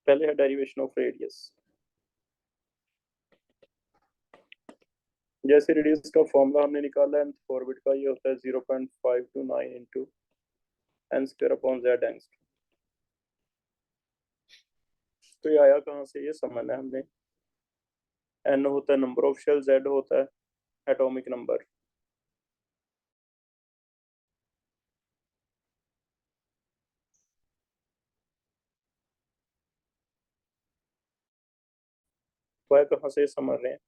पहले है derivation of radius. जैसे रेडियस का फॉर्मूला हमने निकाला है फॉरवर्ड का, ये होता है 0.529 into N square upon Z angstrom. तो ये आया कहाँ से, ये समझना है हमने। एन होता है नंबर ऑफ शेल, जेड होता है एटॉमिक नंबर। वाई कहाँ से समझ रहे हैं।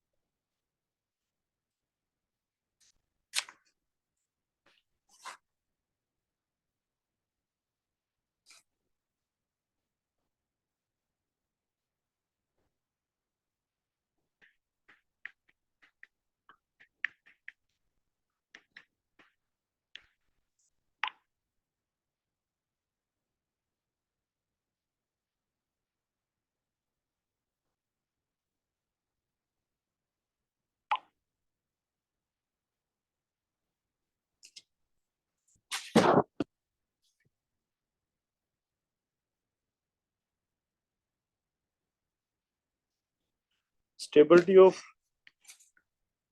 स्टेबिलिटी ऑफ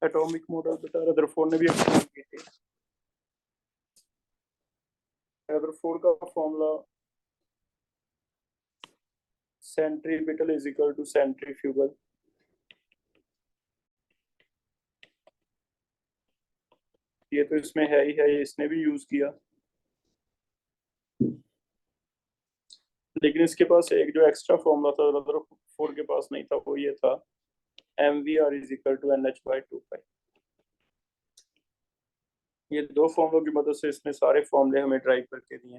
एटॉमिक मॉडल बता रदरफोर्ड ने भी एक्सप्लेन की थी। रदरफोर्ड का formula centripetal is equal to centrifugal. ये तो इसमें है ही है, ये इसने भी यूज किया। लेकिन इसके पास एक जो एक्स्ट्रा फॉर्मूला था रदरफोर्ड के पास नहीं था, वो ये था mvr is equal to nh by 2 pi. ये दो फॉर्मूलों की मदद से इसने सारे फॉर्मूले हमें ड्राइव करके दिए।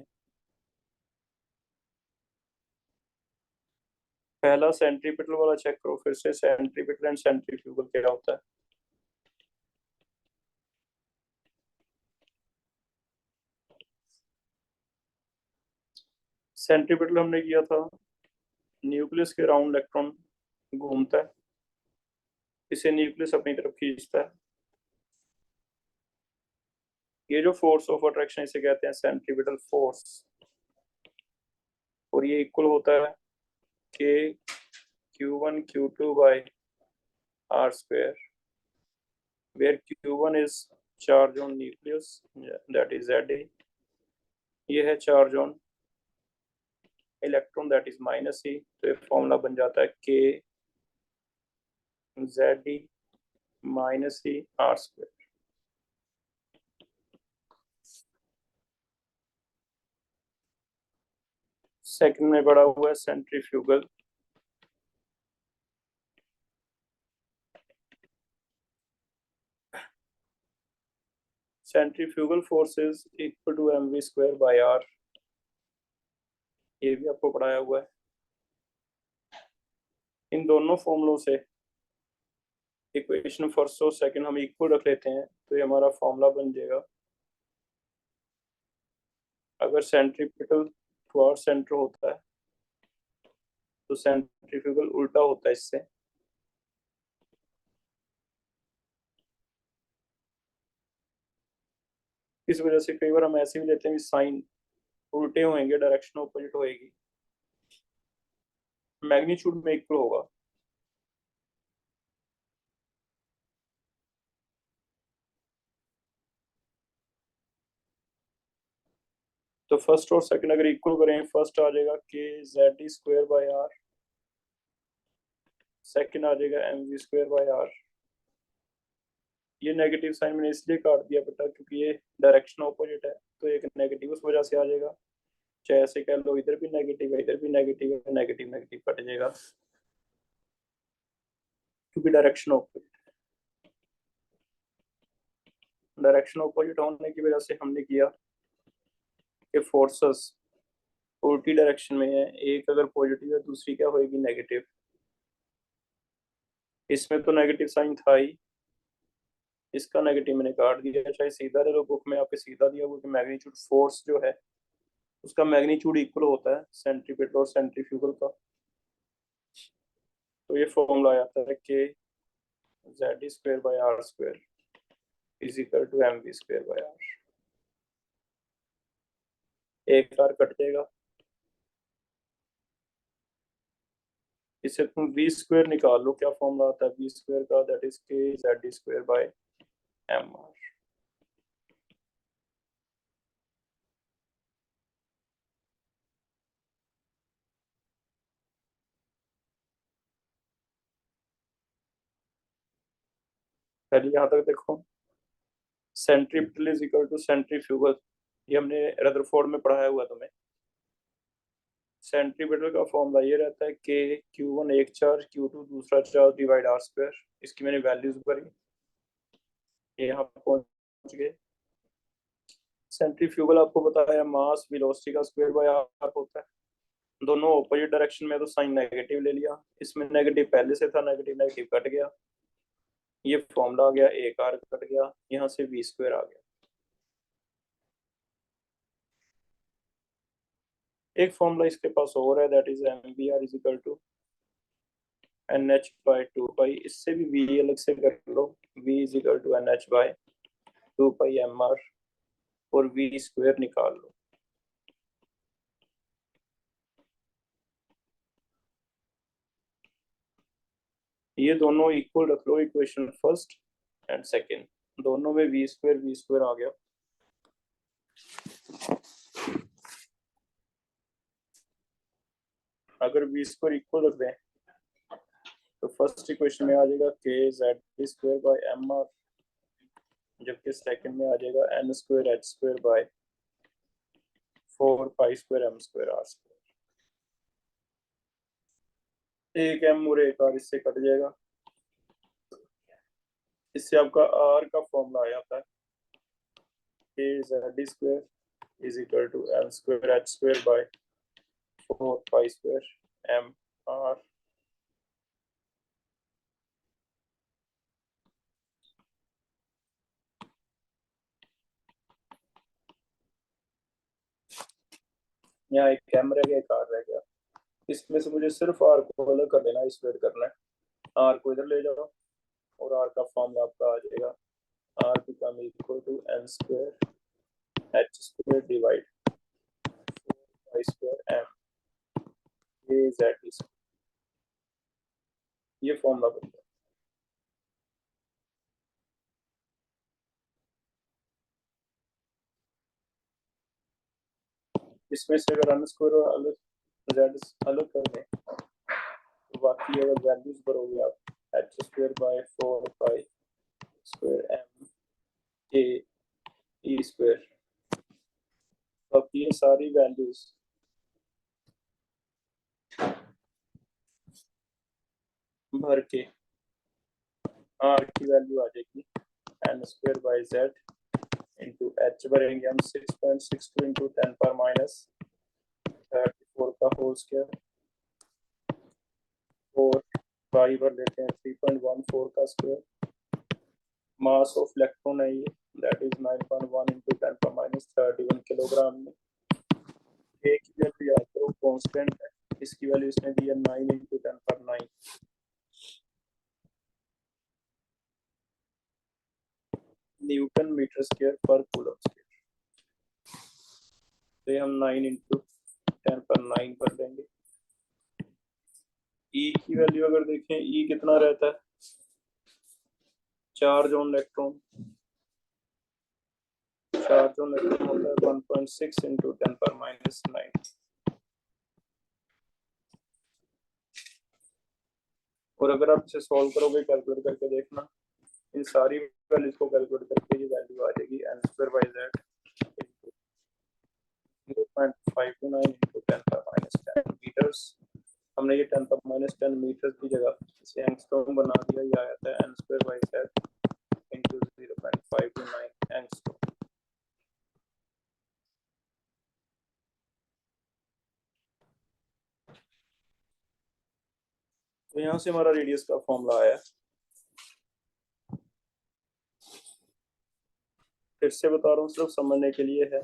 पहला सेंट्रीपिटल वाला चेक करो फिर से, सेंट्रीपिटल एंड सेंट्रीफ्यूगल क्या होता है। सेंट्रीपिटल हमने किया था, न्यूक्लियस के राउंड इलेक्ट्रॉन घूमता है, इसे न्यूक्लियस अपनी तरफ खींचता है। ये जो फोर्स ऑफ अट्रैक्शन इसे कहते हैं सेंट्रीपिटल फोर्स, और ये इक्वल होता है के Q1 Q2 by R square, where Q1 is charge on nucleus that is Za, ये है charge on electron that is minus e. तो ये फॉर्मूला बन जाता है K Zd minus e R square. Second में बड़ा हुआ है centrifugal. Centrifugal force is equal to mv square by r, ये भी आपको पढ़ाया हुआ है। इन दोनों फॉर्मूलों से इक्वेशन फर्स्ट और सेकंड हम इक्वल रख लेते हैं, तो ये हमारा फॉर्मूला बन जाएगा। अगर सेंट्रीपिटल टुवर्ड सेंटर होता है तो सेंट्रीफ्यूगल उल्टा होता है इससे। इस वजह से कई बार हम ऐसे भी लेते हैं कि साइन उल्टे होंगे, डायरेक्शन ऑपोजिट होएगी, मैग्नीट्यूड में इक्वल होगा। तो फर्स्ट और सेकंड अगर इक्वल करें, फर्स्ट आ जाएगा K Z square by R, second आ जाएगा M V square by R. ये नेगेटिव साइन मैंने इसलिए काट दिया बेटा क्योंकि ये डायरेक्शन ऑपोजिट है, तो एक नेगेटिव उस वजह से आ जाएगा। चाहे ऐसे कह लो इधर भी नेगेटिव है, इधर भी नेगेटिव है, नेगेटिव नेगेटिव कट जाएगा क्योंकि डायरेक्शन ऑपोजिट। डायरेक्शन ऑपोजिट होने की वजह से हमने किया कि फोर्सेस उल्टी डायरेक्शन में है, एक अगर पॉजिटिव है दूसरी क्या होगी नेगेटिव। इसमें तो नेगेटिव साइन था ही, इसका नेगेटिव मैंने काट दिया। चाहे सीधा ले लो, बुक में आपके सीधा दिया हुआ कि मैग्नीट्यूड फोर्स जो है उसका मैग्नीट्यूड इक्वल होता है सेंट्रीपिटल और सेंट्रीफ्यूगल का। तो ये फॉर्मूला आता है कि Z square by R square is equal to M V square by R. एक आर कट जाएगा, इससे तुम वी स्क्वायर निकाल लो, क्या फॉर्मूला आता है वी स्क्वायर का, that is K Z square by M R. पहले यहाँ तक देखो, centripetal is equal to centrifugal, ये हमने रदरफोर्ड में पढ़ाया हुआ तुम्हें। सेंट्रीपिटल का फॉर्मूला ये रहता है के Q1 एक चार्ज, Q2 दूसरा चार्ज डिवाइड आर स्क्वायर। इसकी मैंने वैल्यूज भरी, यहाँ पहुंच गए। सेंट्रीफ्यूगल आपको बताया मास वेलोसिटी का स्क्वायर बाय आर होता है। दोनों ऑपोजिट डायरेक्शन में, तो साइन नेगेटिव ले लिया, इसमें नेगेटिव पहले से था, नेगेटिव नेगेटिव कट गया, ये फॉर्मूला आ गया, एक आर कट गया, यहाँ से वी स्क्वायर आ गया। एक फॉर्मूला इसके पास और है, that is M B R is equal to N H by two pi. इससे भी वी अलग से कर लो, V is equal to N H by two pi M R, और वी स्क्वायर निकाल लो। ये दोनों इक्वल रख लो, इक्वेशन फर्स्ट एंड सेकेंड, दोनों में वी स्क्वायर आ गया। अगर वी स्क्वायर इक्वल रख दें तो फर्स्ट इक्वेशन में आ जाएगा K Z square by M R, जबकि सेकंड में आ जाएगा N square H square by 4 pi square M square R square. एक एम और एक आर इससे कट जाएगा, इससे आपका आर का फॉर्मूला आ जाता है K Z square is equal to N square H square by 4 pi square M R. यहाँ एक एम रह गया, एक आर रह गया, इसमें से मुझे सिर्फ आर को अलग कर देना, स्क्वायर करना है। आर को इधर ले जाओ और आर का फॉर्मूला आपका आ जाएगा, R become equal to N square H square divide 4 square M A Z square. ये फॉर्मूला बन गया। इसमें से अगर एन स्क्वायर और अलग जेड अलग कर दें तो बाकी अगर वैल्यूज भरोगे आप, H square by 4 pi square M A E square, तो अब ये सारी वैल्यूज भर के आर की वैल्यू आ जाएगी N square by Z into H भरेंगे हम 6.62 इंटू 10 पर माइनस 34 का होल स्क्वायर, 4 पाई भर लेते हैं 3.14 का स्क्वायर। मास ऑफ इलेक्ट्रॉन है ये, दैट इज 9.1 इंटू 10 पर माइनस 31 किलोग्राम में। ए की वैल्यू याद करो कांस्टेंट है, इसकी वैल्यू इसने दी है 9 इंटू 10 पर 9 न्यूटन मीटर स्क्वायर पर कूलम स्क्वायर। तो हम 9 इंटू 10 पर 9 कर देंगे। ई की वैल्यू अगर देखें, ई कितना रहता है, charge on electron, charge on electron होता है 1.6 इंटू 10 पर माइनस 9। और अगर आप इसे सॉल्व करोगे, कैलकुलेट करके देखना, इन सारी वैल्यूज को कैलकुलेट करके ये वैल्यू आ जाएगी N square by Z 0.529 into 10 पर माइनस 10 मीटर्स। हमने ये 10 पर माइनस 10 मीटर्स की जगह इसे एंगस्ट्रॉम बना दिया, ये आया था N square by Z into 0.529 angstrom. तो यहाँ से हमारा रेडियस का फॉर्मूला आया। फिर से बता रहा हूँ, सिर्फ समझने के लिए है,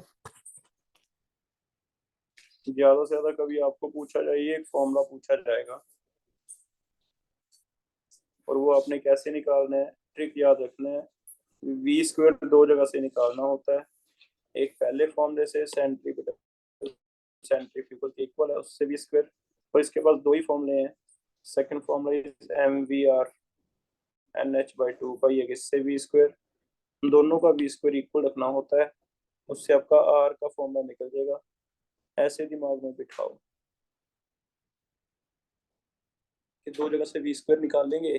ज्यादा से ज्यादा कभी आपको पूछा जाए, एक फॉर्मूला पूछा जाएगा और वो आपने कैसे निकालना है, ट्रिक याद रखना है। वी स्क्वायर दो जगह से निकालना होता है, एक पहले फॉर्मूले से सेंट्रीफ्यूगल के इक्वल है, उससे वी स्क्वायर, और इसके पास दो ही फॉर्मूले हैं, second formula is mvr nh/2 ये किससे v स्क्वायर, दोनों का v स्क्वायर इक्वल रखना होता है, उससे आपका r का फॉर्मूला निकल जाएगा। ऐसे दिमाग में बिठाओ कि दो जगह से v स्क्वायर निकाल लेंगे,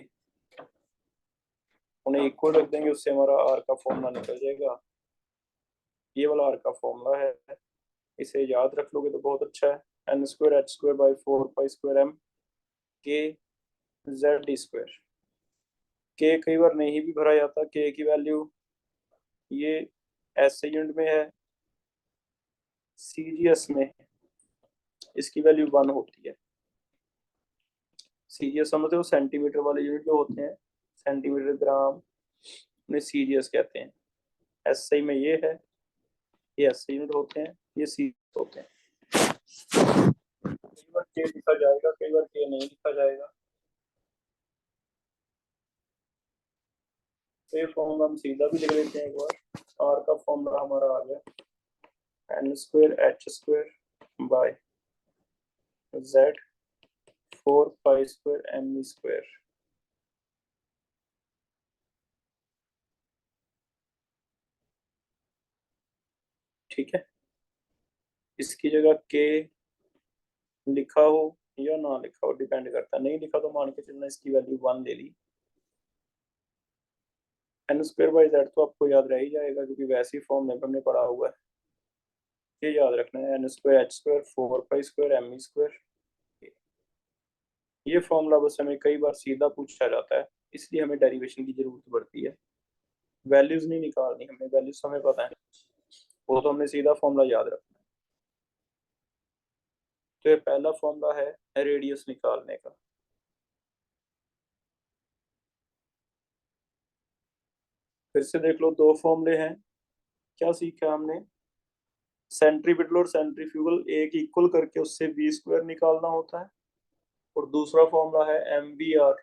उन्हें इक्वल रख देंगे, उससे हमारा r का फॉर्मूला निकल जाएगा। ये वाला r का फॉर्मूला है, इसे याद रख लोगे तो बहुत अच्छा है। n square h square by 4 square m k z square. k कई बार नहीं भी भरा जाता, k की वैल्यू ये ऐसे यूनिट में है, सीजीएस में इसकी वैल्यू 1 होती है। सीजीएस समझते हो, सेंटीमीटर वाले यूनिट जो होते हैं, सेंटीमीटर ग्राम, उन्हें सीजीएस कहते हैं। एसआई में ये है, ये एसआई यूनिट होते हैं, ये सीजीएस होते हैं। कई बार के लिखा जाएगा, कई बार के नहीं लिखा जाएगा। तो ये फॉर्मूला हम सीधा भी लिख लेते हैं एक बार। आर का फॉर्मूला हमारा आ गया N square H square by Z 4 square M square. ठीक है, इसकी जगह के लिखा हो या ना लिखा हो डिपेंड करता है, नहीं लिखा तो मान के चलना इसकी वैल्यू 1 ले ली। एन स्क्वायर बाई जेड तो आपको याद रह ही जाएगा, क्योंकि वैसे ही फॉर्म में हमने पढ़ा हुआ है। ये याद रखना है, N square H square 4 square M square. ये फॉर्मूला बस हमें कई बार सीधा पूछा जाता है, इसलिए हमें डेरिवेशन की जरूरत पड़ती है। वैल्यूज नहीं निकालनी हमें, वैल्यूज हमें पता है, वो तो हमने सीधा फॉर्मूला याद रखना है। तो ये पहला फॉर्मूला है रेडियस निकालने का। फिर से देख लो, दो फॉर्मूले हैं। क्या सीखा हमने? सेंट्रीपिटल और सेंट्रीफ्यूगल एक इक्वल करके उससे v स्क्वायर निकालना होता है, और दूसरा फॉर्मूला है mvr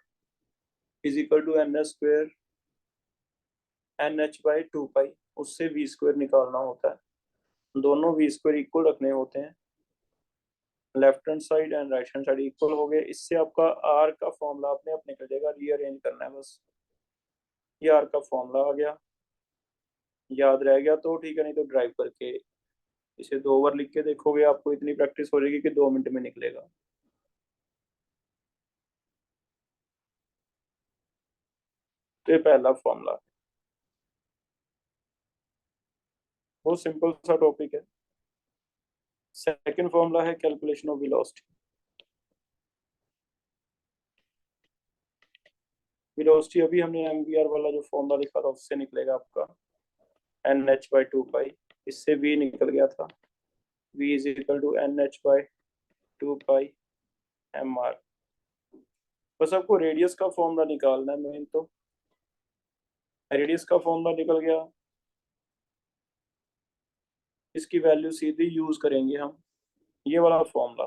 is equal to N square nh/2 उससे v स्क्वायर निकालना होता है। दोनों v स्क्वायर इक्वल रखने होते हैं, left hand side and right hand side equal हो गए। इससे आपका r का फॉर्मूला अपने आप निकल जाएगा, रीअरेंज करना है बस। ये r का फॉर्मूला आ गया, याद रह गया तो ठीक है, नहीं तो ड्राइव करके इसे 2 बार लिख के देखोगे, आपको इतनी प्रैक्टिस हो जाएगी कि 2 मिनट में निकलेगा। तो ये पहला फॉर्मूला, बहुत सिंपल सा टॉपिक है। सेकंड फॉर्मूला है कैलकुलेशन ऑफ वेलोसिटी। वेलोसिटी अभी हमने एमवीआर वाला जो फॉर्मूला लिखा था उससे निकलेगा आपका nh/2 इससे v निकल गया था, v is equal to nh/2 mr। बस आपको रेडियस का फॉर्मूला निकालना है मेन। तो रेडियस का फॉर्मूला निकल गया, इसकी वैल्यू सीधी यूज करेंगे हम, ये वाला फॉर्मूला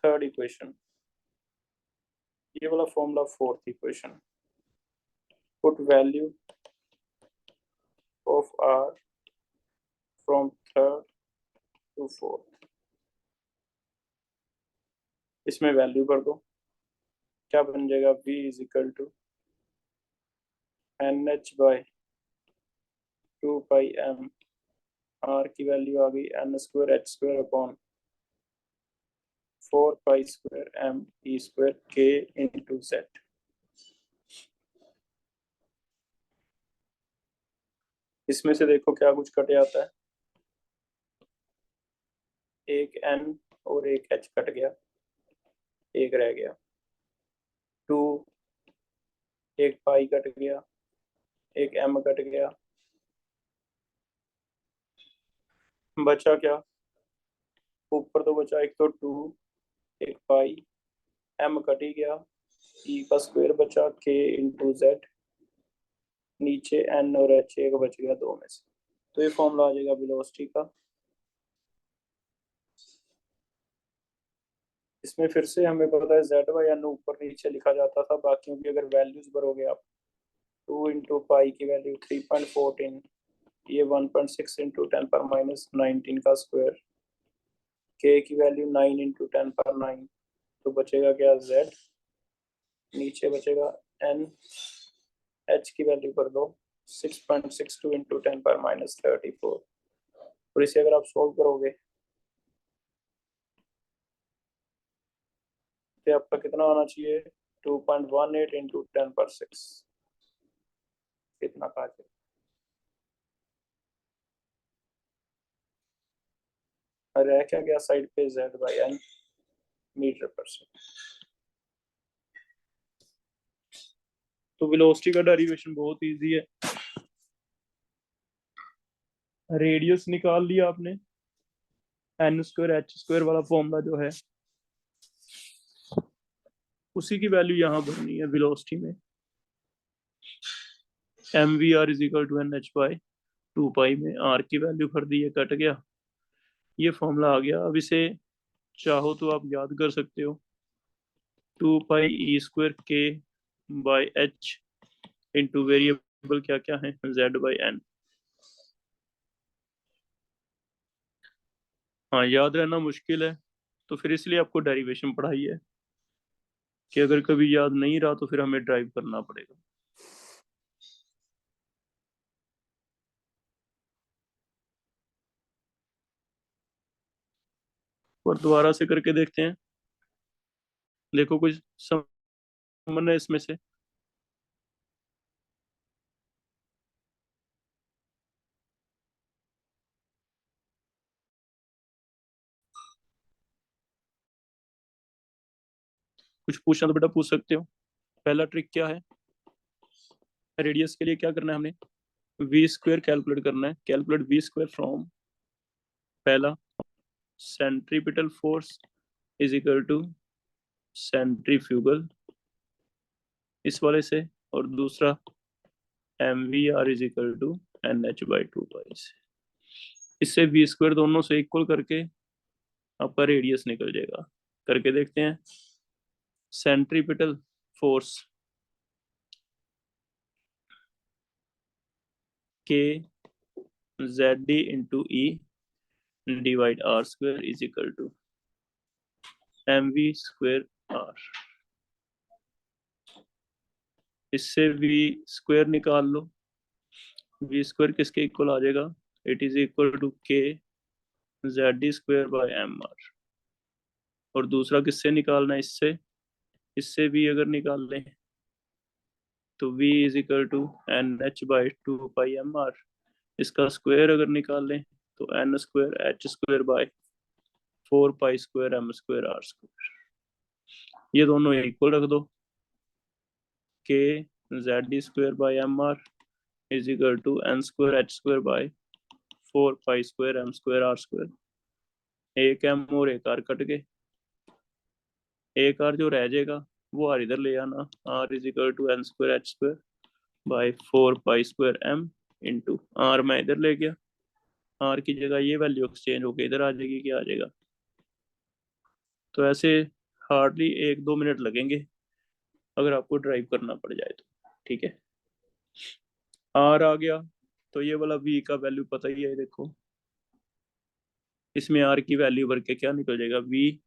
थर्ड इक्वेशन, ये वाला formula fourth equation. Put value of r from third to fourth, इसमें वैल्यू कर दो, क्या बन जाएगा, v is equal to nh/2 m। r की वैल्यू आ गई n square h square upon 4 square m e square k into z। इसमें से देखो क्या कुछ कट जाता है, एक n और एक h कट गया, एक रह गया, 2, एक पाई कट गया, एक m कट गया, बचा क्या, ऊपर तो बचा एक तो 2, एक पाई, m कट ही गया, e का स्क्वायर बचा k इंटू z, नीचे n और h एक बच गया दो में से। तो ये फॉर्मूला आ जाएगा वेलोसिटी का। इसमें फिर से हमें पता है z/n ऊपर नीचे लिखा जाता था, बाकियों की अगर वैल्यूज भरोगे आप, 2 इंटू पाई की वैल्यू 3.14, ये 1.6 इंटू 10⁻19 का स्क्वायर, k की वैल्यू 9 इंटू 10⁻9, तो बचेगा क्या, z, नीचे बचेगा n, h की वैल्यू कर दो 6.62 इंटू 10⁻34, और इसे अगर आप सोल्व करोगे तो आपका कितना होना चाहिए, 2.18 इंटू 10⁻6, कितना कहा जाए। रह क्या गया साइड पे, z/n मीटर पर सेकंड। तो वेलोसिटी का डेरिवेशन बहुत इजी है। रेडियस निकाल लिया आपने, n स्क्वायर h स्क्वायर वाला फॉर्मूला जो है, उसी की वैल्यू यहाँ भरनी है वेलोसिटी में। mvr is equal to nh by 2 pi में r की वैल्यू भर दी है, कट गया, ये फॉर्मूला आ गया। अब इसे चाहो तो आप याद कर सकते हो, 2 पाई e square k by h into variable क्या क्या है, z/n। हाँ, याद रहना मुश्किल है, तो फिर इसलिए आपको डेरिवेशन पढ़ाई है कि अगर कभी याद नहीं रहा तो फिर हमें ड्राइव करना पड़ेगा। और दोबारा से करके देखते हैं, देखो कुछ समझ है इसमें से। कुछ पूछना तो बेटा पूछ सकते हो। पहला ट्रिक क्या है, रेडियस के लिए क्या करना है हमें, वी स्क्वायर कैलकुलेट करना है। कैलकुलेट वी स्क्वायर फ्रॉम, पहला centripetal force is equal to centrifugal, इस वाले से, और दूसरा M V R is equal to N H by 2 pi से। इससे वी स्क्वायर दोनों से इक्वल करके आपका रेडियस निकल जाएगा। करके देखते हैं। Centripetal force K Z D into E divide R square is equal to M V square R. इससे वी स्क्वायर निकाल लो, वी स्क्वायर किसके इक्वल आ जाएगा, it is equal to K Z D square by M R. और दूसरा किससे निकालना है, इससे, इससे भी अगर निकाल लें तो v is equal to N H by 2 pi m r। इसका स्क्वायर अगर निकाल लें तो N square H square by 4 pi square m square r square. ये दोनों इक्वल रख दो, K Z D square by M R is equal to N square H square by 4 pi square m square r square. एक m और एक r cut गए, एक r जो रह जाएगा वो r इधर ले आना, r is equal to N square H square by 4 pi square m into r मैं इधर ले गया, आर की जगह ये वैल्यू एक्सचेंज होके इधर आ जाएगी, क्या आ जाएगा। तो ऐसे हार्डली 1-2 मिनट लगेंगे अगर आपको ड्राइव करना पड़ जाए तो, ठीक है। आर आ गया तो ये वाला वी का वैल्यू पता ही है, देखो इसमें आर की वैल्यू भर के क्या निकल जाएगा, वी।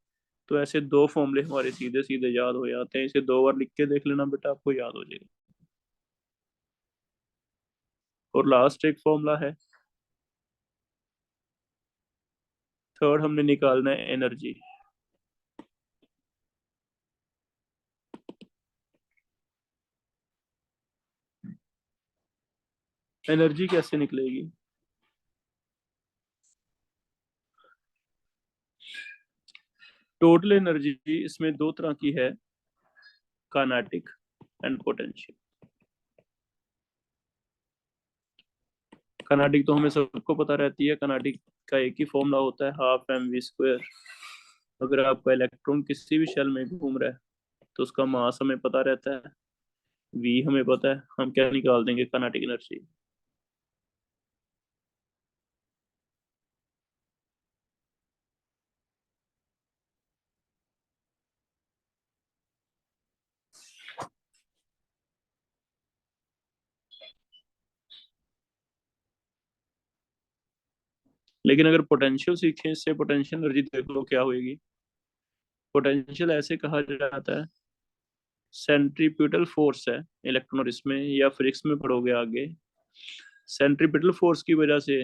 तो ऐसे दो फॉर्मूले हमारे सीधे सीधे याद हो जाते हैं, इसे 2 बार लिख के देख लेना बेटा, आपको याद हो जाएगा। और लास्ट एक फॉर्मूला है, थर्ड, हमने निकालना है एनर्जी। एनर्जी कैसे निकलेगी, टोटल एनर्जी इसमें दो तरह की है, काइनेटिक एंड पोटेंशियल। काइनेटिक तो हमें सबको पता रहती है, काइनेटिक का एक ही फॉर्मूला होता है, हाफ एम वी स्क्वायर। अगर आपका इलेक्ट्रॉन किसी भी शेल में घूम रहा है तो उसका मास हमें पता रहता है, वी हमें पता है, हम क्या निकाल देंगे, काइनेटिक एनर्जी। लेकिन अगर पोटेंशियल सीखें, इससे पोटेंशियल एनर्जी देख लो क्या होगी। पोटेंशियल ऐसे कहा जाता है, सेंट्रीपिटल फोर्स है इलेक्ट्रॉन और इसमें, या फिजिक्स में पढ़ोगे आगे, सेंट्रीपिटल फोर्स की वजह से,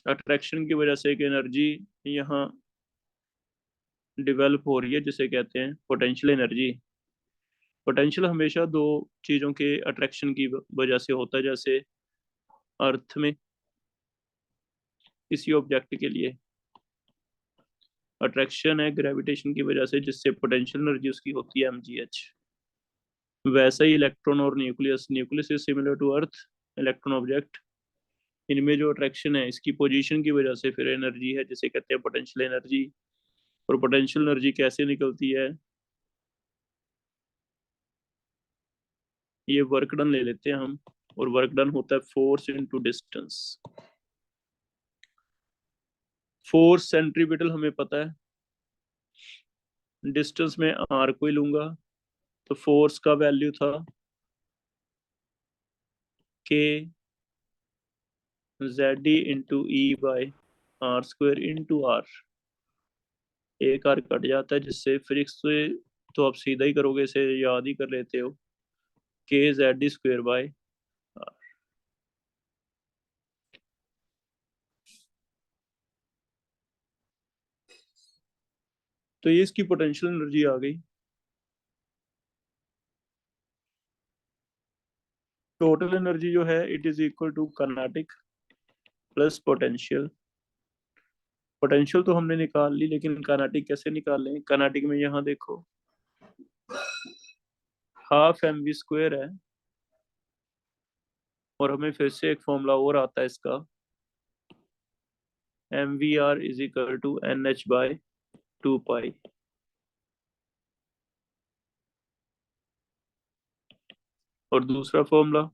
अट्रैक्शन की वजह से एक एनर्जी यहाँ डेवलप हो रही है जिसे कहते हैं पोटेंशियल एनर्जी। पोटेंशियल हमेशा दो चीजों के अट्रैक्शन की वजह से होता है, जैसे अर्थ में किसी ऑब्जेक्ट के लिए अट्रैक्शन है ग्रेविटेशन की वजह से, जिससे पोटेंशियल एनर्जी उसकी होती है mgh। वैसा ही इलेक्ट्रॉन और nucleus, nucleus is similar to earth, electron object, इनमें जो अट्रैक्शन है इसकी पोजीशन की वजह से फिर एनर्जी है जिसे कहते हैं पोटेंशियल एनर्जी। और पोटेंशियल एनर्जी कैसे निकलती है, ये वर्क डन ले लेते हैं हम, और वर्क डन होता है force into distance. Force centripetal हमें पता है, डिस्टेंस में आर को ही लूंगा, तो फोर्स का वैल्यू था K Z E into E by R square into R. एक आर कट जाता है, जिससे फिजिक्स से तो आप सीधा ही करोगे, इसे याद ही कर लेते हो, के जेड स्क्वायर बाई आर। तो ये इसकी पोटेंशियल एनर्जी आ गई। टोटल एनर्जी जो है it is equal to kinetic plus potential. Potential तो हमने निकाल ली, लेकिन काइनेटिक कैसे निकालें? काइनेटिक में यहाँ देखो, हाफ एम वी स्क्वायर है, और हमें फिर से एक फॉर्मूला और आता है इसका, M V R is equal to N H by 2 pi. और दूसरा formula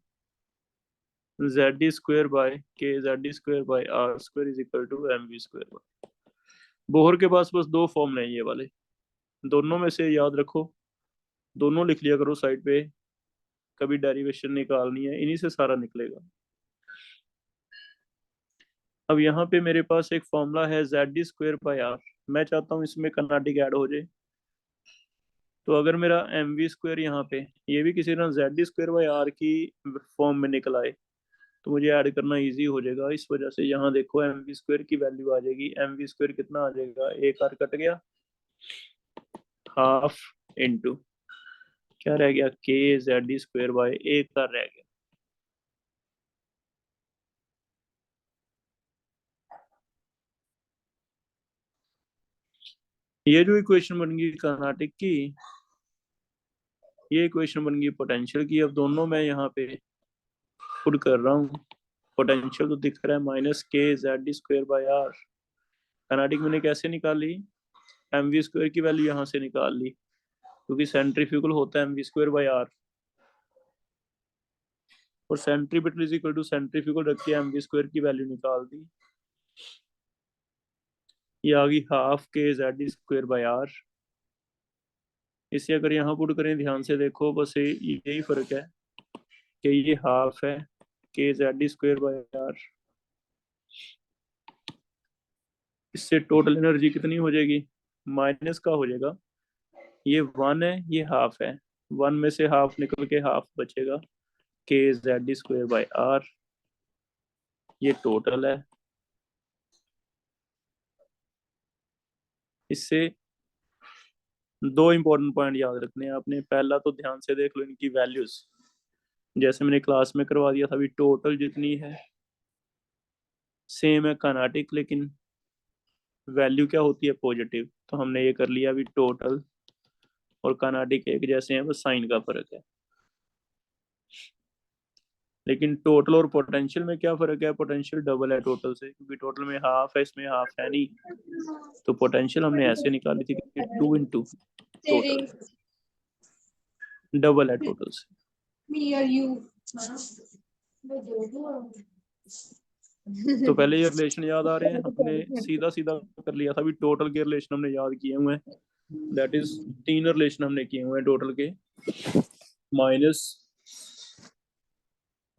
Z square by K Z square by R square is equal to M V square by. Bohr के पास बस दो फॉर्मूले हैं ये वाले, दोनों में से याद रखो, दोनों लिख लिया करो साइड पे, कभी डेरिवेशन निकालनी है इन्हीं से सारा निकलेगा। अब यहाँ पे मेरे पास एक फॉर्मूला है जेड स्क्वायर बाय आर, मैं चाहता हूँ इसमें कनाटिक ऐड हो जाए। तो अगर मेरा एम वी स्क्वायर यहाँ पे, ये भी किसी तरह जेड स्क्वायर बाय आर की फॉर्म में निकल आए, तो मुझे ऐड करना इजी हो जाएगा। इस वजह से यहाँ देखो एम वी स्क्वायर की वैल्यू आ जाएगी, एम वी स्क्वायर कितना आ जाएगा, एक आर कट गया, हाफ इंटू क्या रह गया, के जेड स्क्वायर बाय एक आर रह गया। ये जो इक्वेशन बन गई कार्नाटिक की, ये इक्वेशन बन गई पोटेंशियल की। अब दोनों मैं यहाँ पे पुट कर रहा हूँ, पोटेंशियल तो दिख रहा है minus K Z square by R. Kinetic मैंने कैसे निकाली, एम वी स्क्वायर की वैल्यू यहाँ से निकाल ली, क्योंकि सेंट्रीफ्यूगल होता है M V square by R, और centripetal is equal to centrifugal रख के एम वी स्क्वायर की वैल्यू निकाल दी। ये आ गई half K Z square by are. इसे अगर यहाँ पुट करें, ध्यान से देखो, बस यही फर्क है कि ये हाफ है K Z square by are. इससे टोटल एनर्जी कितनी हो जाएगी, माइनस का हो जाएगा, ये 1 है ये हाफ है, 1 में से हाफ निकल के हाफ बचेगा, के जेड स्क्वायर बाय आर, ये टोटल है। इससे दो इंपॉर्टेंट पॉइंट याद रखने हैं आपने। पहला तो ध्यान से देख लो इनकी वैल्यूज, जैसे मैंने क्लास में करवा दिया था, अभी टोटल जितनी है सेम है काइनेटिक, लेकिन वैल्यू क्या होती है, पॉजिटिव। तो हमने ये कर लिया, अभी टोटल और काइनेटिक एक जैसे हैं, बस साइन का फर्क है। लेकिन टोटल और पोटेंशियल में क्या फर्क है, पोटेंशियल डबल है टोटल से, क्योंकि टोटल में हाफ है, इसमें हाफ है नहीं। तो पोटेंशियल हमने ऐसे निकाली थी कि 2 इंटू टोटल, डबल है टोटल से। तो पहले ये रिलेशन याद आ रहे हैं, हमने सीधा सीधा कर लिया था, अभी टोटल के रिलेशन हमने याद किए हुए हैं, दैट इज 3 रिलेशन हमने किए हुए हैं टोटल के। Minus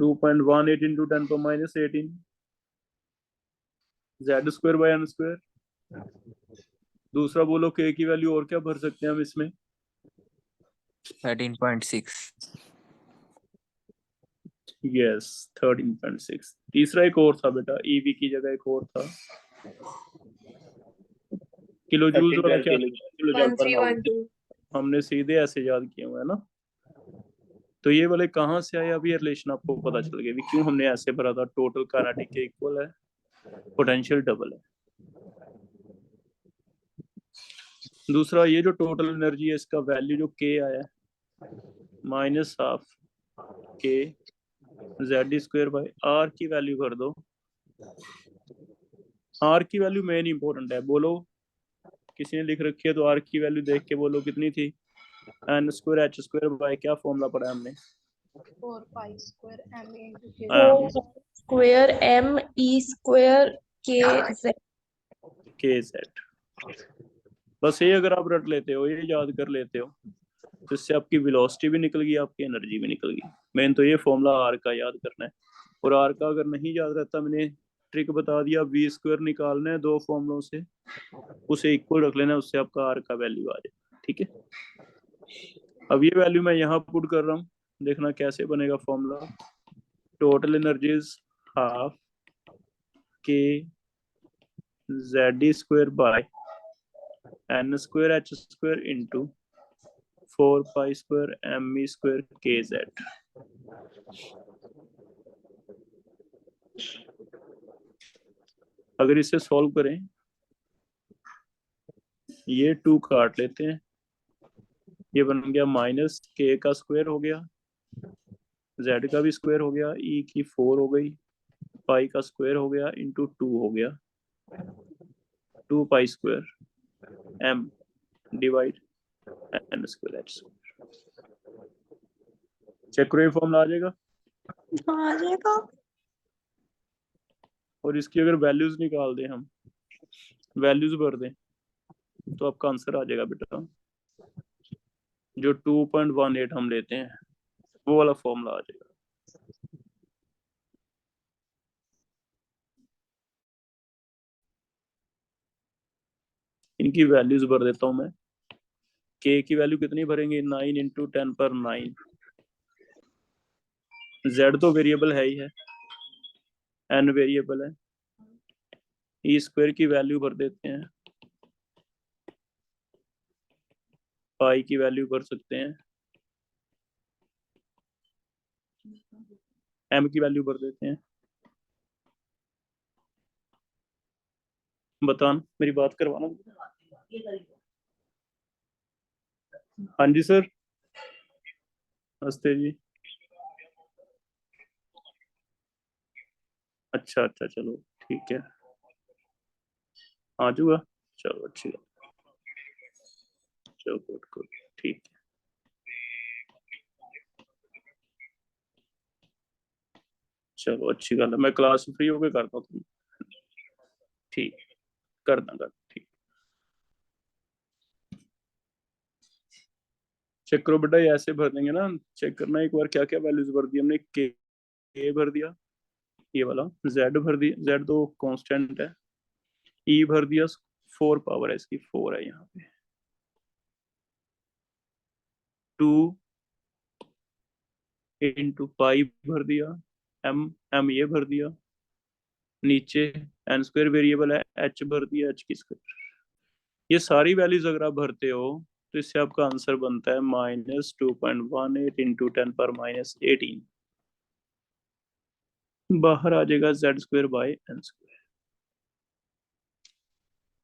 2.18 into 10⁻18 Z square by N square, दूसरा बोलो के की वैल्यू और क्या भर सकते हैं हम इसमें? 13.6। यस 13.6। तीसरा एक और था बेटा, ईवी की जगह एक और था, किलो जूल वाला क्या? किलो जूल पर माउस। 1312। हमने सीधे ऐसे याद किए हुए है ना। तो ये वाले कहाँ से आया? अभी रिलेशन आपको पता चल गया क्यों हमने ऐसे भरा था। टोटल काइनेटिक के इक्वल है, पोटेंशियल डबल है। दूसरा ये जो टोटल एनर्जी है इसका वैल्यू जो के आया है minus half K Z square by are की वैल्यू कर दो। आर की वैल्यू मेन इंपॉर्टेंट है, बोलो किसी ने लिख रखी है तो आर की वैल्यू देख के बोलो कितनी थी? N square H square by क्या फॉर्मूला पढ़ा है हमने? 4 pi square m into k हाँ, square M E square K Z. के जेड। बस ये अगर आप रट लेते हो, ये याद कर लेते हो, तो इससे आपकी वेलोसिटी भी निकल गई, आपकी एनर्जी भी निकल गई। मेन तो ये फॉर्मूला आर का याद करना है। और आर का अगर नहीं याद रहता, मैंने ट्रिक बता दिया, वी स्क्वायर निकालना है दो फॉर्मूलों से, उसे इक्वल रख लेना, उससे आपका आर का वैल्यू आ जाएगा। ठीक है, अब ये वैल्यू मैं यहाँ पुट कर रहा हूँ, देखना कैसे बनेगा formula. Total energies half K Z square by N square H square into 4 pi square M E square K Z. अगर इसे सॉल्व करें, ये 2 काट लेते हैं, ये बन गया माइनस के का स्क्वायर हो गया, जेड का भी स्क्वायर हो गया, ई की 4 हो गई, पाई का स्क्वायर हो गया इंटू 2 हो गया, 2 pi square M divide N square H. Check करो, फॉर्मूला आ जाएगा। आ जाएगा। और इसकी अगर वैल्यूज निकाल दें हम, वैल्यूज भर दें, तो आपका आंसर आ जाएगा बेटा। जो 2.18 हम लेते हैं वो वाला फॉर्मूला आ जाएगा। इनकी वैल्यूज भर देता हूं मैं। के की वैल्यू कितनी भरेंगे? 9 इंटू 10 पर 9। जेड तो वेरिएबल है ही है, एन वेरिएबल है। ई स्क्वायर की वैल्यू भर देते हैं, पाई की वैल्यू भर सकते हैं, एम की वैल्यू भर देते हैं। बताना, मेरी बात करवाना। हाँ जी सर, नमस्ते जी। अच्छा अच्छा, चलो ठीक है, आ जाऊंगा। चलो अच्छी बात, चलो गुड गुड, ठीक है। चलो अच्छी गल है, मैं क्लास फ्री होके करता हूँ। ठीक, कर दूंगा, ठीक। चेक करो बेटा, ये ऐसे भर देंगे ना, चेक करना एक बार क्या क्या वैल्यूज भर दी हमने। के भर दिया, ये वाला जेड भर दिया, जेड तो कांस्टेंट है। ई भर दिया, 4 पावर है इसकी, 4 है यहाँ पे। 2 इंटू पाई भर दिया, एम एम ये भर दिया, नीचे एन स्क्वायर वेरिएबल है, एच भर दिया, एच की स्क्वायर। ये सारी वैल्यूज अगर आप भरते हो तो इससे आपका आंसर बनता है -2.18 इंटू 10 पर -18। बाहर आ जाएगा Z square by N square.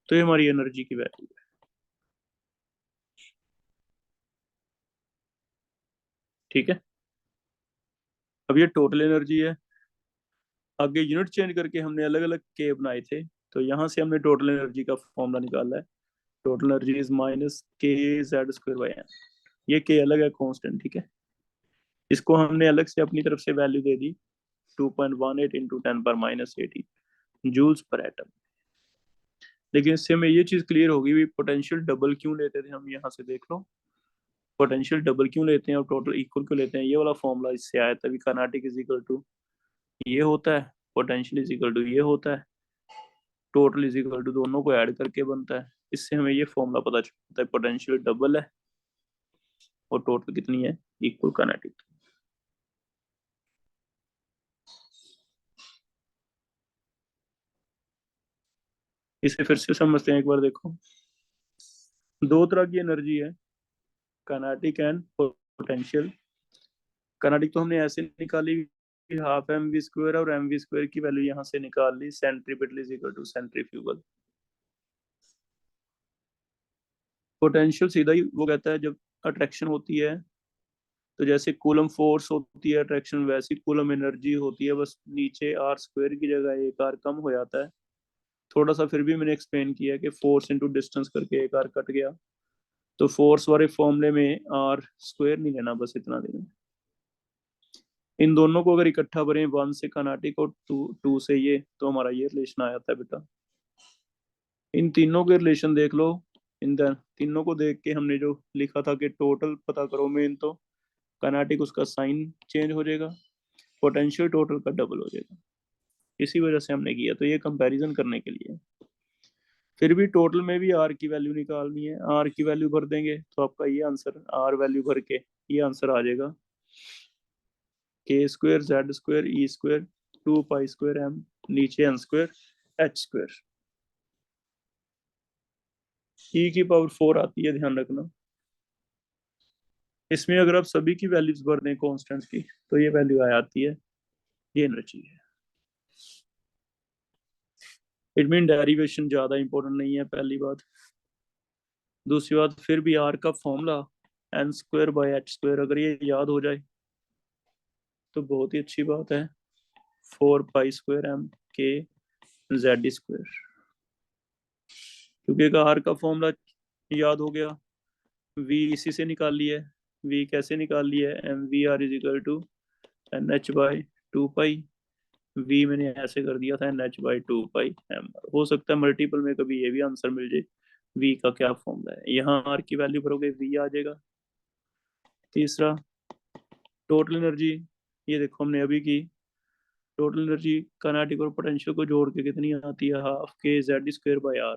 तो ये हमारी एनर्जी की वैल्यू है। ठीक है, अब ये टोटल एनर्जी है। आगे यूनिट चेंज करके हमने अलग अलग के बनाए थे, तो यहाँ से हमने टोटल एनर्जी का फॉर्मूला निकाला है। Total energy is minus K Z square by N. ये के अलग है, कांस्टेंट। ठीक है, इसको हमने अलग से अपनी तरफ से वैल्यू दे दी 2.18 इंटू 10 पर -18 जूल्स पर एटम। लेकिन इससे हमें ये चीज क्लियर होगी भी, पोटेंशियल डबल क्यों लेते थे हम? यहाँ से देख लो, पोटेंशियल डबल क्यों लेते हैं और टोटल इक्वल क्यों लेते हैं। ये वाला फॉर्मूला इससे आया, तभी काइनेटिक इज इक्वल टू ये होता है, पोटेंशियल इज इक्वल टू ये होता है। टोटल इज इक्वल टू दोनों को ऐड करके बनता है। इससे हमें ये फॉर्मूला पता चलता है, पोटेंशियल डबल है और टोटल कितनी है, इक्वल काइनेटिक। इसे फिर से समझते हैं एक बार, देखो दो तरह की एनर्जी है, काइनेटिक एंड पोटेंशियल। काइनेटिक तो हमने ऐसे निकाली कि हाफ एम वी स्क्वायर, और एम वी स्क्वायर की वैल्यू यहाँ से निकाल ली, centripetal is equal to centrifugal. Potential सीधा ही वो कहता है जब अट्रैक्शन होती है, तो जैसे कूलम फोर्स होती है अट्रैक्शन, वैसी कूलम एनर्जी होती है, बस नीचे आर स्क्वायर की जगह एक आर कम हो जाता है थोड़ा सा। फिर भी मैंने एक्सप्लेन किया कि फोर्स इनटू डिस्टेंस करके एक आर कट गया, तो फोर्स वाले फॉर्मूले में आर स्क्वायर नहीं लेना, बस इतना देना। इन दोनों को अगर इकट्ठा भरें, वन से काइनेटिक और टू से ये, तो हमारा ये रिलेशन आ जाता है बेटा। इन तीनों के रिलेशन देख लो, इन तीनों को देख के हमने जो लिखा था कि टोटल पता करो मेन, तो काइनेटिक उसका साइन चेंज हो जाएगा, पोटेंशियल टोटल का डबल हो जाएगा। इसी वजह से हमने किया, तो ये कंपैरिजन करने के लिए। फिर भी टोटल में भी आर की वैल्यू निकालनी है, आर की वैल्यू भर देंगे तो आपका ये आंसर, आर वैल्यू भर के ये आंसर आ जाएगा, के square Z square E square 2 pi square M, नीचे एन स्क्वायर एच स्क्वायर। ई की पावर 4 आती है, ध्यान रखना। इसमें अगर आप सभी की वैल्यूज भर दें कॉन्स्टेंट्स की, तो ये वैल्यू आ जाती है, ये एनर्जी है। इट मीन डेरिवेशन ज्यादा इंपॉर्टेंट नहीं है, पहली बात। दूसरी बात, फिर भी आर का formula N square by H square अगर ये याद हो जाए तो बहुत ही अच्छी बात है, 4 पाई स्क्वायर एम के जेड स्क्वायर। क्योंकि अगर आर का फॉर्मूला याद हो गया, वी इसी से निकाल लिया है। वी कैसे निकाल लिया है, M V R is equal to N H by 2 pi. V मैंने ऐसे कर दिया था, N H by 2 pi M. हो सकता है मल्टीपल में कभी ये भी आंसर मिल जाए, वी का क्या फॉर्मूला है, यहाँ आर की वैल्यू भरोगे वी आ जाएगा। तीसरा, टोटल एनर्जी, ये देखो हमने अभी की, टोटल एनर्जी काइनेटिक और पोटेंशियल को जोड़ के कितनी आती है, half K Z square by R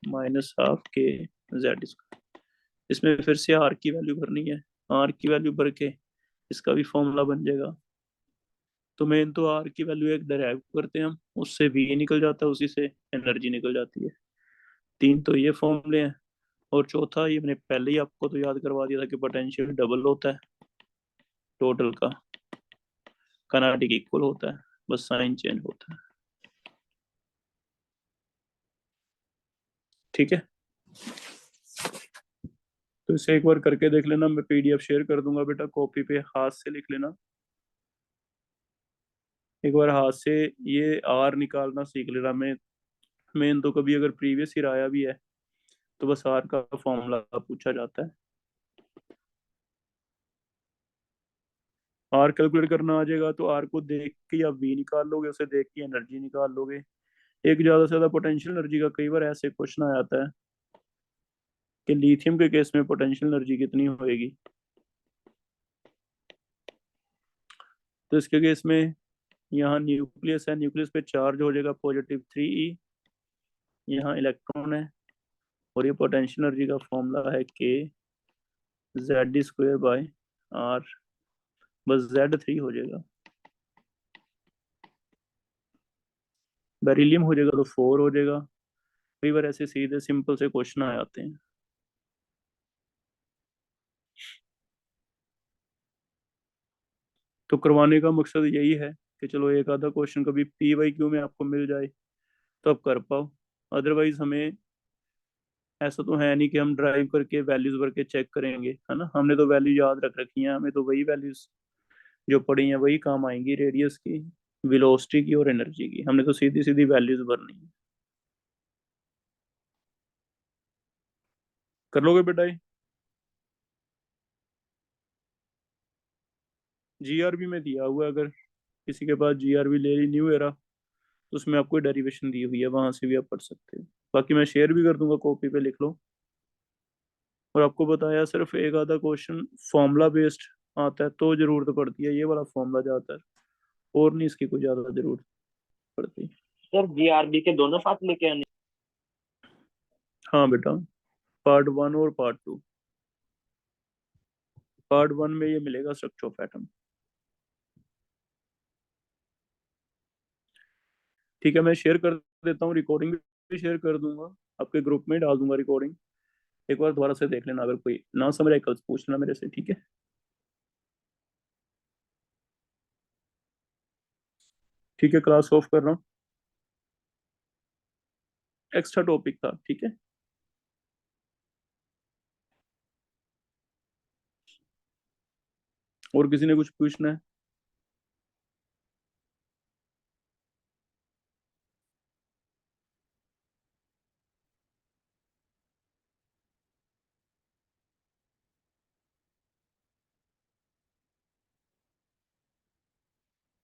minus half K Z square. इसमें फिर से आर की वैल्यू भरनी है, आर की वैल्यू भर के इसका भी फॉर्मूला बन जाएगा। तो मेन तो आर की वैल्यू एक डराइव करते हैं हम, उससे वी निकल जाता है, उसी से एनर्जी निकल जाती है। तीन तो ये फॉर्मूले हैं, और चौथा ये मैंने पहले ही आपको तो याद करवा दिया था कि पोटेंशियल डबल होता है टोटल का, काइनेटिक इक्वल होता है, बस साइन चेंज होता है। ठीक है, तो इसे एक बार करके देख लेना, मैं पीडीएफ शेयर कर दूंगा बेटा, कॉपी पे हाथ से लिख लेना। एक बार हाथ से ये आर निकालना सीख लेना। मैं मेन तो कभी अगर प्रीवियस ईयर आया भी है तो बस आर का फॉर्मूला पूछा जाता है। आर कैलकुलेट करना आ जाएगा तो आर को देख के आप वी निकाल लोगे, उसे देख के एनर्जी निकाल लोगे। एक ज्यादा से ज्यादा पोटेंशियल एनर्जी का कई बार ऐसे क्वेश्चन आ जाता है कि लिथियम के केस में पोटेंशियल एनर्जी कितनी होएगी, तो इसके केस में यहाँ न्यूक्लियस है, न्यूक्लियस पे चार्ज हो जाएगा +3e, यहाँ इलेक्ट्रॉन है, और ये पोटेंशियल एनर्जी का फॉर्मूला है K Z square by are, बस Z3 हो जाएगा। बेरिलियम हो जाएगा तो 4 हो जाएगा। कई बार ऐसे सीधे सिंपल से क्वेश्चन आ जाते हैं। तो करवाने का मकसद यही है कि चलो एक आधा क्वेश्चन कभी PYQ में आपको मिल जाए तो आप कर पाओ। अदरवाइज हमें ऐसा तो है नहीं कि हम ड्राइव करके वैल्यूज भर के चेक करेंगे, है ना। हमने तो वैल्यू याद रख रखी है, हमें तो वही वैल्यूज जो पड़ी हैं वही काम आएंगी, रेडियस की, वेलोसिटी की और एनर्जी की। हमने तो सीधी सीधी वैल्यूज भरनी है। कर लोगे बेटा ये? GRB में दिया हुआ है, अगर किसी के पास GRB ले ली न्यू एरा, तो उसमें आपको डेरिवेशन दी हुई है, वहां से भी आप पढ़ सकते हो। बाकी मैं शेयर भी कर दूंगा, कॉपी पे लिख लो। और आपको बताया सिर्फ एक आधा क्वेश्चन फॉर्मूला बेस्ड आता है तो जरूरत पड़ती है ये वाला फॉर्मूला ज्यादातर, और नहीं इसकी कोई ज्यादा जरूरत पड़ती। सर जीआरबी के दोनों साथ लेके आने? हाँ बेटा, पार्ट 1 और पार्ट 2। पार्ट 1 में ये मिलेगा स्ट्रक्चर ऑफ एटम। ठीक है, मैं शेयर कर देता हूँ, रिकॉर्डिंग भी शेयर कर दूंगा, आपके ग्रुप में डाल दूंगा रिकॉर्डिंग। एक बार दोबारा से देख लेना, अगर कोई ना समझ आए कल पूछ लेना मेरे से, ठीक है। ठीक है, क्लास ऑफ कर रहा हूँ, एक्स्ट्रा टॉपिक था, ठीक है। और किसी ने कुछ पूछना है?